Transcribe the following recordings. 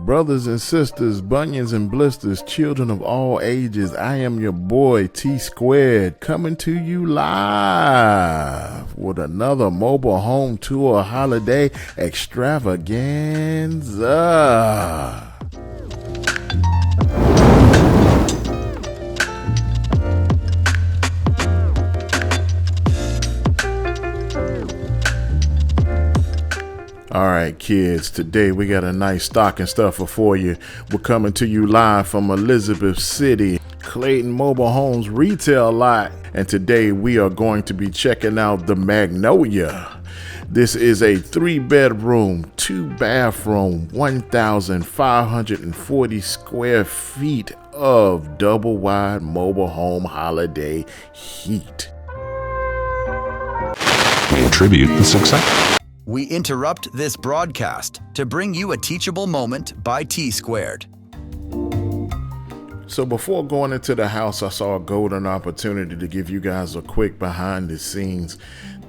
Brothers and sisters, bunions and blisters, children of all ages, I am your boy T Squid, coming to you live with another mobile home tour holiday extravaganza. All right, kids, today we got a nice stocking stuffer for you. We're coming to you live from Elizabeth City, Clayton Mobile Homes retail lot. And today we are going to be checking out the Magnolia. This is a 3-bedroom, 2-bathroom, 1,540 square feet of double wide mobile home holiday heat. We attribute the success. We interrupt this broadcast to bring you a teachable moment by T Squared. So before going into the house, I saw a golden opportunity to give you guys a quick behind the scenes.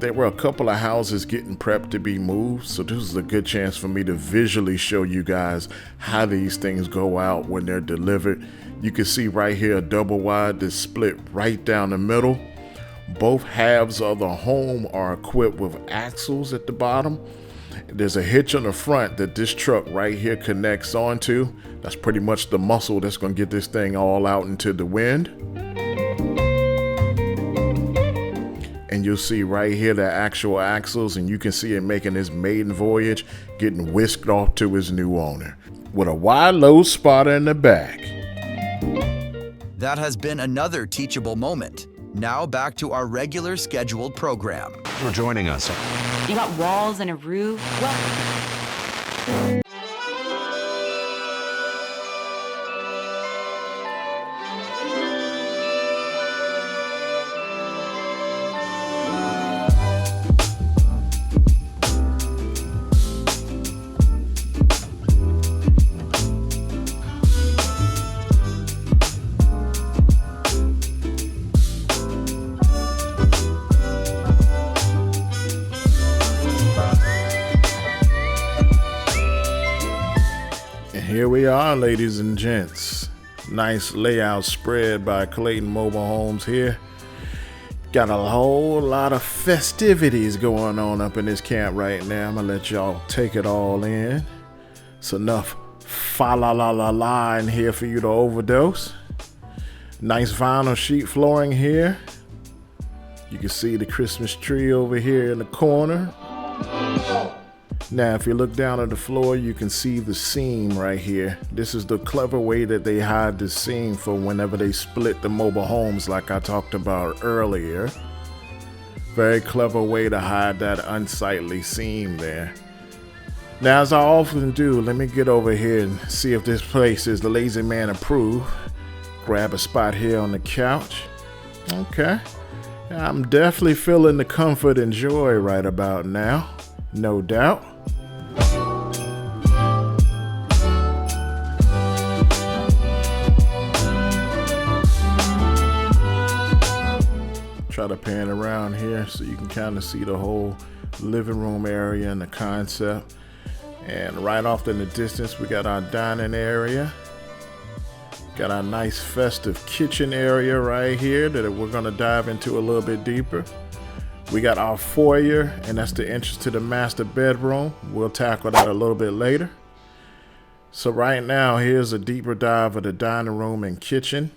There were a couple of houses getting prepped to be moved, so this is a good chance for me to visually show you guys how these things go out when they're delivered. You can see right here a double wide that's split right down the middle. Both halves of the home are equipped with axles at the bottom. There's a hitch on the front that this truck right here connects onto. That's pretty much the muscle that's going to get this thing all out into the wind. And you'll see right here the actual axles, and you can see it making his maiden voyage, getting whisked off to his new owner with a wide load spotter in the back. That has been another teachable moment. Now back to our regular scheduled program. For joining us. You got walls and a roof. Here we are, ladies and gents. Nice layout spread by Clayton Mobile Homes here. Got a whole lot of festivities going on up in this camp right now. I'm gonna let y'all take it all in. It's enough fa la la la la in here for you to overdose. Nice vinyl sheet flooring here. You can see the Christmas tree over here in the corner. Now, if you look down at the floor, you can see the seam right here. This is the clever way that they hide the seam for whenever they split the mobile homes like I talked about earlier. Very clever way to hide that unsightly seam there. Now, as I often do, let me get over here and see if this place is the lazy man approved. Grab a spot here on the couch. Okay. I'm definitely feeling the comfort and joy right about now. No doubt. Try to pan around here so you can kind of see the whole living room area and the concept. And right off in the distance, we got our dining area. Got our nice festive kitchen area right here that we're gonna dive into a little bit deeper. We got our foyer, and that's the entrance to the master bedroom. We'll tackle that a little bit later. So right now, here's a deeper dive of the dining room and kitchen.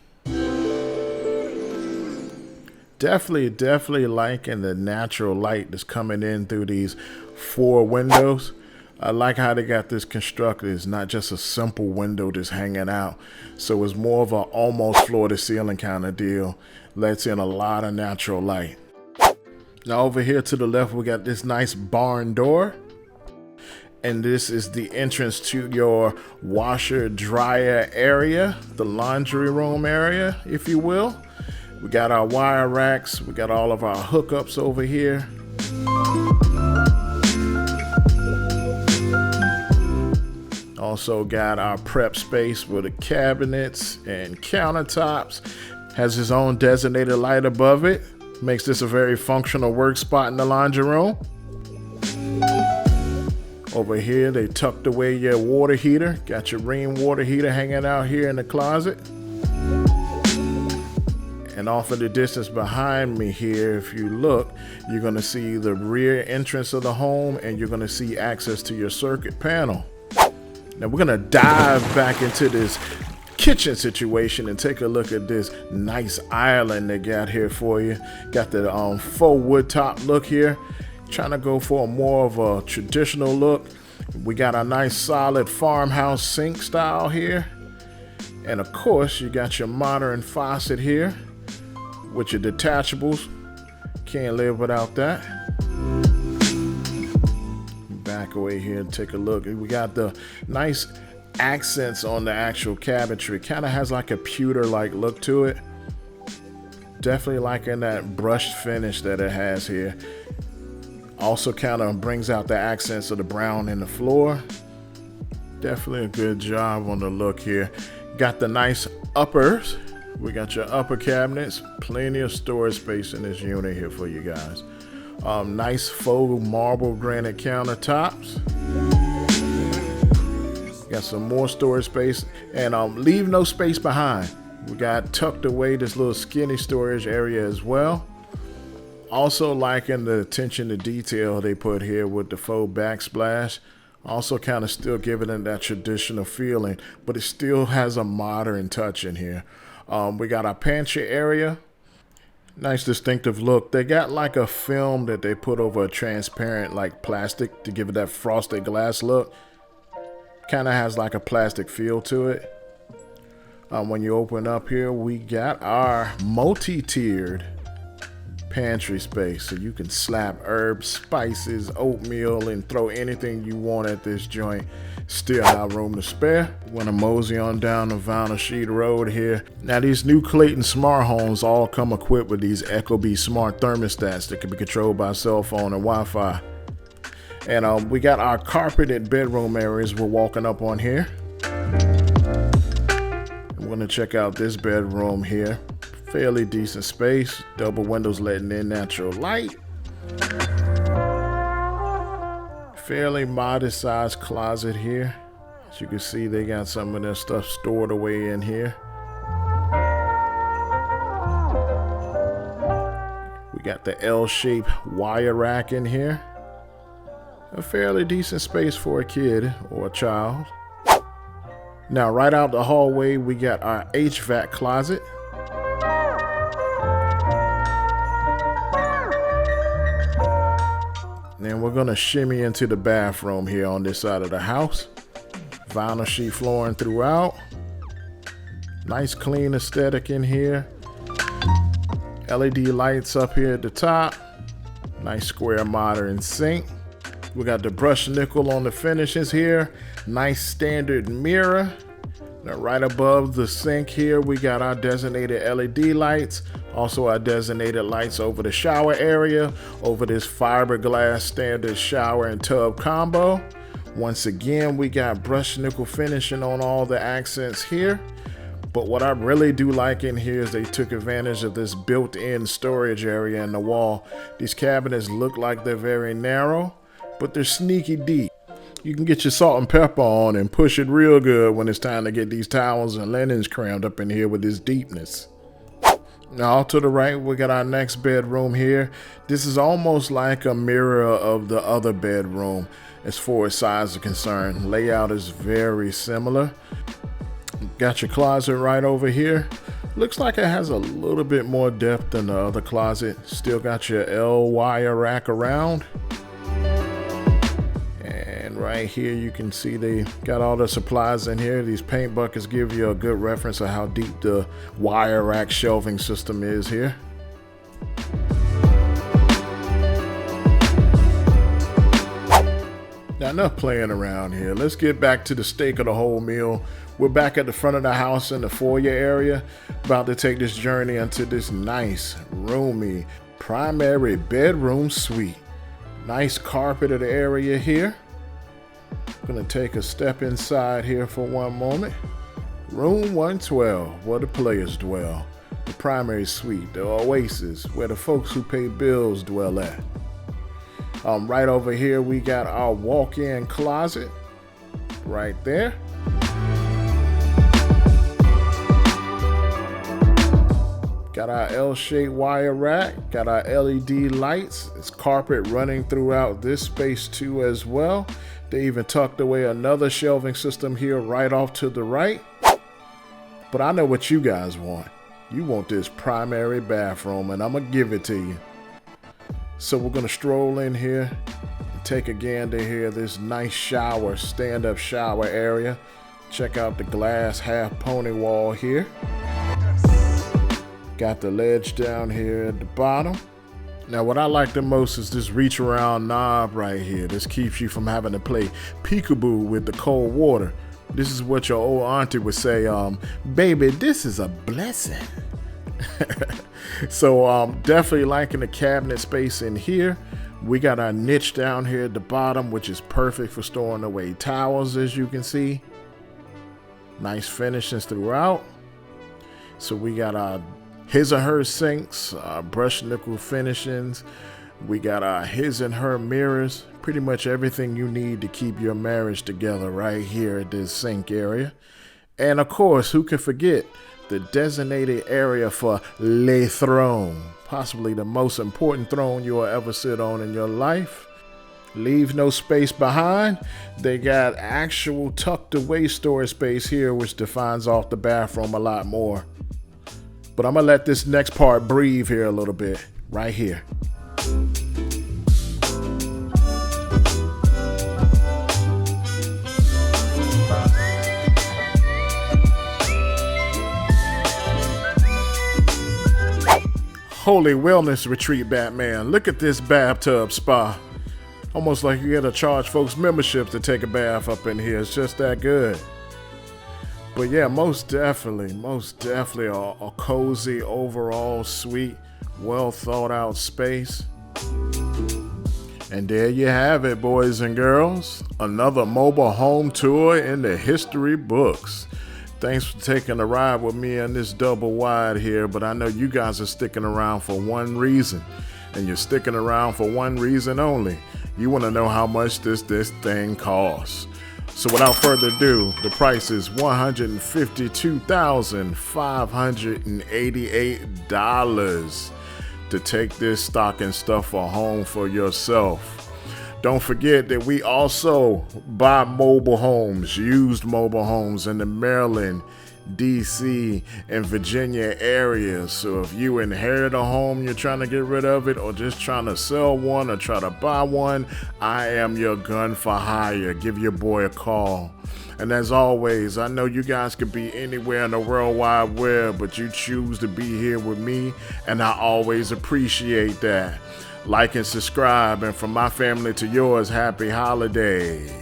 Definitely liking the natural light that's coming in through these 4 windows. I like how they got this constructed. It's not just a simple window just hanging out. So it's more of an almost floor to ceiling kind of deal. Lets in a lot of natural light. Now over here to the left, we got this nice barn door. And this is the entrance to your washer dryer area, the laundry room area, if you will. We got our wire racks. We got all of our hookups over here. Also got our prep space with the cabinets and countertops. Has its own designated light above it. Makes this a very functional work spot in the laundry room. Over here, they tucked away your water heater. Got your rainwater heater hanging out here in the closet. And off in the distance behind me here, if you look, you're gonna see the rear entrance of the home, and you're gonna see access to your circuit panel. Now we're gonna dive back into this kitchen situation and take a look at this nice island they got here for you. Got the faux wood top look here. Trying to go for more of a traditional look. We got a nice solid farmhouse sink style here. And of course, you got your modern faucet here with your detachables. Can't live without that. Back away here and take a look. We got the nice accents on the actual cabinetry. Kind of has like a pewter-like look to it. Definitely liking that brushed finish that it has here. Also kind of brings out the accents of the brown in the floor. Definitely a good job on the look here. Got the nice uppers. We got your upper cabinets. Plenty of storage space in this unit here for you guys. Nice faux marble granite countertops. Got some more storage space. And leave no space behind. We got tucked away this little skinny storage area as well. Also liking the attention to detail they put here with the faux backsplash. Also kind of still giving it that traditional feeling, but it still has a modern touch in here. We got our pantry area. Nice distinctive look. They got like a film that they put over a transparent like plastic to give it that frosted glass look. Kind of has like a plastic feel to it. When you open up here, we got our multi-tiered pantry space, so you can slap herbs, spices, oatmeal, and throw anything you want at this joint. Still have room to spare. Want to mosey on down the Vinyl Sheet Road here. Now these new Clayton smart homes all come equipped with these Ecobee smart thermostats that can be controlled by cell phone and Wi-Fi. And we got our carpeted bedroom areas we're walking up on here. We're gonna check out this bedroom here. Fairly decent space, double windows letting in natural light. Fairly modest sized closet here. As you can see, they got some of their stuff stored away in here. We got the L-shaped wire rack in here. A fairly decent space for a kid or a child. Now right out the hallway, we got our HVAC closet. And we're gonna shimmy into the bathroom here on this side of the house. Vinyl sheet flooring throughout. Nice clean aesthetic in here. LED lights up here at the top. Nice square modern sink. We got the brushed nickel on the finishes here. Nice standard mirror. Now right above the sink here, we got our designated LED lights. Also our designated lights over the shower area, over this fiberglass standard shower and tub combo. Once again, we got brushed nickel finishing on all the accents here. But what I really do like in here is they took advantage of this built-in storage area in the wall. These cabinets look like they're very narrow, but they're sneaky deep. You can get your salt and pepper on and push it real good when it's time to get these towels and linens crammed up in here with this deepness. Now to the right, we got our next bedroom here. This is almost like a mirror of the other bedroom as far as size is concerned. Layout is very similar. Got your closet right over here. Looks like it has a little bit more depth than the other closet. Still got your L wire rack around. Right here you can see they got all the supplies in here. These paint buckets give you a good reference of how deep the wire rack shelving system is here. Now enough playing around here. Let's get back to the steak of the whole meal. We're back at the front of the house in the foyer area, about to take this journey into this nice, roomy, primary bedroom suite. Nice carpeted area here. Gonna take a step inside here for one moment. Room 112, where the players dwell. The primary suite, the oasis, where the folks who pay bills dwell at. Right over here, we got our walk-in closet right there. Got our L-shaped wire rack, got our LED lights. It's carpet running throughout this space too as well. They even tucked away another shelving system here right off to the right. But I know what you guys want. You want this primary bathroom, and I'm gonna give it to you. So we're gonna stroll in here and take a gander here. This nice shower, stand-up shower area. Check out the glass half pony wall here. Got the ledge down here at the bottom. Now what I like the most is this reach around knob right here. This keeps you from having to play peekaboo with the cold water. This is what your old auntie would say, baby, this is a blessing. So definitely liking the cabinet space in here. We got our niche down here at the bottom, which is perfect for storing away towels, as you can see. Nice finishes throughout. So we got our his and her sinks, brushed nickel finishings. We got our his and her mirrors. Pretty much everything you need to keep your marriage together right here at this sink area. And of course, who can forget the designated area for le throne, possibly the most important throne you will ever sit on in your life. Leave no space behind. They got actual tucked away storage space here, which defines off the bathroom a lot more. But I'm gonna let this next part breathe here a little bit, right here. Holy wellness retreat, Batman. Look at this bathtub spa. Almost like you gotta charge folks memberships to take a bath up in here. It's just that good. But yeah, most definitely a cozy overall suite, well thought out space. And there you have it, boys and girls. Another mobile home tour in the history books. Thanks for taking a ride with me on this double wide here, but I know you guys are sticking around for one reason, and you're sticking around for one reason only. You want to know how much this thing costs. So without further ado, the price is $152,588 to take this stocking stuffer home for yourself. Don't forget that we also buy mobile homes, used mobile homes in the Maryland, DC, and Virginia areas. So if you inherit a home, you're trying to get rid of it, or just trying to sell one or try to buy one, I am your gun for hire. Give your boy a call. And as always, I know you guys could be anywhere in the World Wide Web, but you choose to be here with me, and I always appreciate that. Like and subscribe, and from my family to yours, happy holidays.